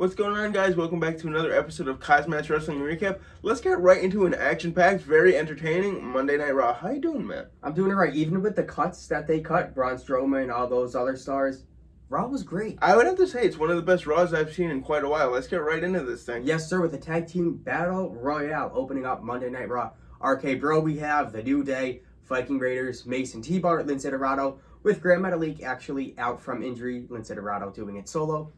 What's going on, guys? Welcome back to another episode of Cosmatch Wrestling Recap. Let's get right into an action-packed, very entertaining Monday Night Raw. How you doing, man? I'm doing it right. Even with the cuts that they cut, Braun Strowman and all those other stars, Raw was great. I would have to say it's one of the best Raws I've seen in quite a while. Let's get right into this thing. Yes, sir, with the Tag Team Battle Royale opening up Monday Night Raw. RK Bro, we have The New Day, Viking Raiders, Mason T-Bar, Lince Dorado, with Grand Metalik actually out from injury. Lince Dorado doing it solo.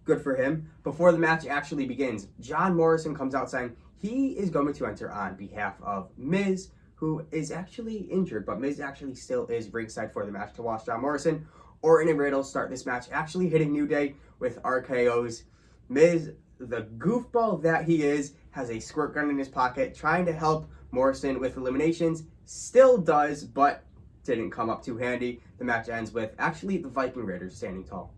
Good for him. Before the match actually begins, John Morrison comes out saying he is going to enter on behalf of Miz, who is actually injured, but Miz actually still is ringside for the match to watch John Morrison. Orton and Riddle start this match actually hitting New Day with RKOs. Miz, the goofball that he is, has a squirt gun in his pocket, trying to help Morrison with eliminations. Still does, but didn't come up too handy. The match ends with actually the Viking Raiders standing tall.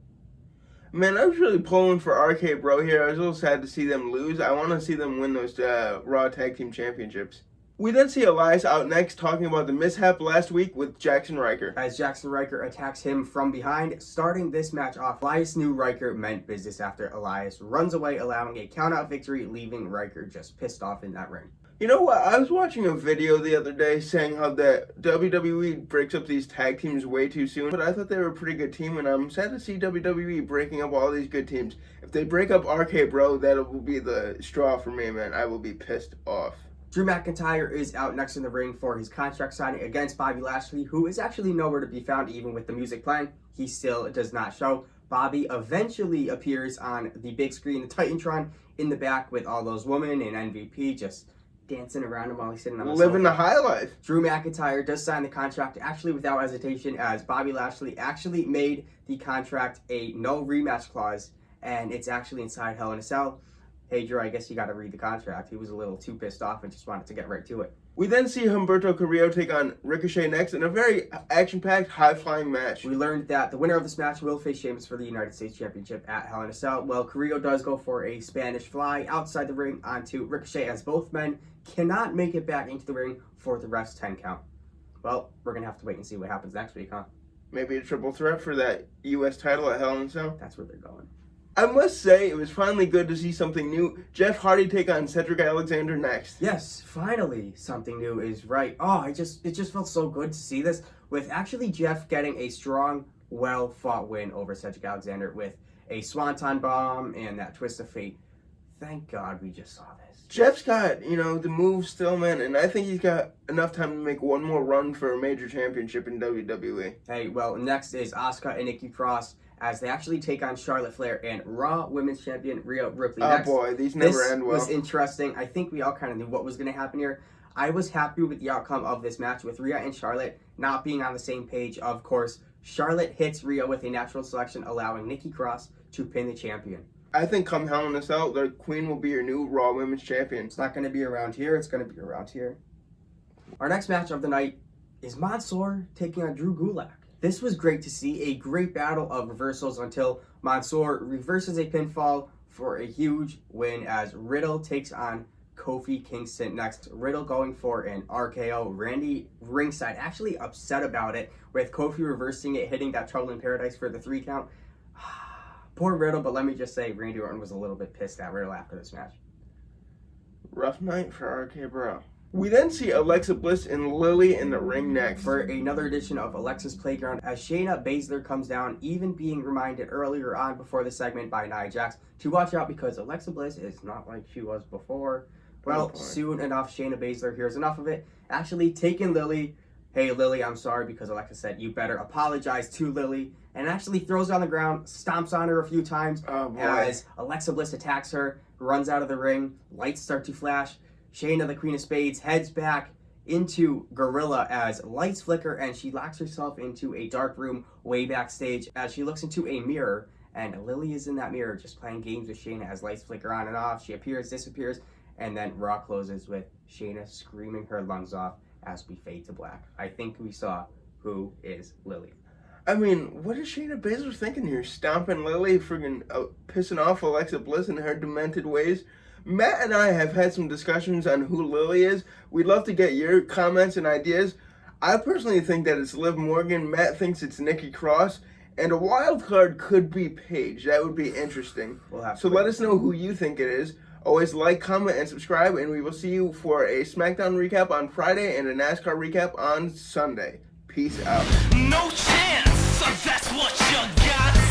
Man, I was really pulling for RK Bro here. I was a little sad to see them lose. I want to see them win those Raw Tag Team Championships. We then see Elias out next talking about the mishap last week with Jackson Ryker. As Jackson Ryker attacks him from behind, starting this match off, Elias knew Ryker meant business after Elias runs away, allowing a count-out victory, leaving Ryker just pissed off in that ring. You know what? I was watching a video the other day saying how the WWE breaks up these tag teams way too soon, but I thought they were a pretty good team, and I'm sad to see WWE breaking up all these good teams. If they break up RK Bro, that will be the straw for me, man. I will be pissed off. Drew McIntyre is out next in the ring for his contract signing against Bobby Lashley, who is actually nowhere to be found even with the music playing. He still does not show. Bobby eventually appears on the big screen, the Titantron, in the back with all those women and MVP just dancing around him while he's sitting on the Living sofa. the high life. Drew McIntyre does sign the contract actually without hesitation, as Bobby Lashley actually made the contract a no rematch clause, and it's actually inside Hell in a Cell. Hey Drew, I guess you got to read the contract. He was a little too pissed off and just wanted to get right to it. We then see Humberto Carrillo take on Ricochet next in a very action-packed, high-flying match. We learned that the winner of this match will face Sheamus for the United States Championship at Hell in a Cell. Well, Carrillo does go for a Spanish fly outside the ring onto Ricochet, as both men cannot make it back into the ring for the ref's 10 count. Well, we're going to have to wait and see what happens next week, huh? Maybe a triple threat for that U.S. title at Hell in a Cell. That's where they're going. I must say, it was finally good to see something new. Jeff Hardy take on Cedric Alexander next. Yes, finally something new is right. Oh, it just felt so good to see this, with actually Jeff getting a strong, well-fought win over Cedric Alexander with a Swanton Bomb and that Twist of Fate. Thank God we just saw this. Jeff's got, the moves still, man, and I think he's got enough time to make one more run for a major championship in WWE. Hey, well, next is Asuka and Nikki Cross, as they actually take on Charlotte Flair and Raw Women's Champion Rhea Ripley. Oh boy, these never end well. This was interesting. I think we all kind of knew what was going to happen here. I was happy with the outcome of this match, with Rhea and Charlotte not being on the same page. Of course, Charlotte hits Rhea with a natural selection, allowing Nikki Cross to pin the champion. I think come Hell in a Cell, the Queen will be your new Raw Women's Champion. It's not going to be around here. It's going to be around here. Our next match of the night is Mansoor taking on Drew Gulak. This was great to see, a great battle of reversals until Mansoor reverses a pinfall for a huge win as Riddle takes on Kofi Kingston next. Riddle going for an RKO. Randy ringside actually upset about it, with Kofi reversing it, hitting that Trouble in Paradise for the 3 count. Poor Riddle, but let me just say, Randy Orton was a little bit pissed at Riddle after this match. Rough night for RK Bro. We then see Alexa Bliss and Lily in the ring next for another edition of Alexa's Playground, as Shayna Baszler comes down, even being reminded earlier on before the segment by Nia Jax to watch out because Alexa Bliss is not like she was before. Well, soon enough, Shayna Baszler hears enough of it, actually taking Lily. Hey Lily, I'm sorry, because Alexa said you better apologize to Lily, and actually throws her on the ground, stomps on her a few times as Alexa Bliss attacks her, runs out of the ring, lights start to flash. Shayna, the Queen of Spades, heads back into Gorilla as lights flicker, and she locks herself into a dark room way backstage as she looks into a mirror, and Lily is in that mirror just playing games with Shayna as lights flicker on and off. She appears, disappears, and then Raw closes with Shayna screaming her lungs off as we fade to black. I think we saw who is Lily. I mean, what is Shayna Baszler thinking here? Stomping Lily, friggin' pissing off Alexa Bliss in her demented ways? Matt and I have had some discussions on who Lily is. We'd love to get your comments and ideas. I personally think that it's Liv Morgan. Matt thinks it's Nikki Cross. And a wild card could be Paige. That would be interesting. We'll have So to let wait us and know see. who you think it is. Always like, comment, and subscribe, and we will see you for a SmackDown recap on Friday and a NASCAR recap on Sunday. Peace out. No chance, so that's what you got.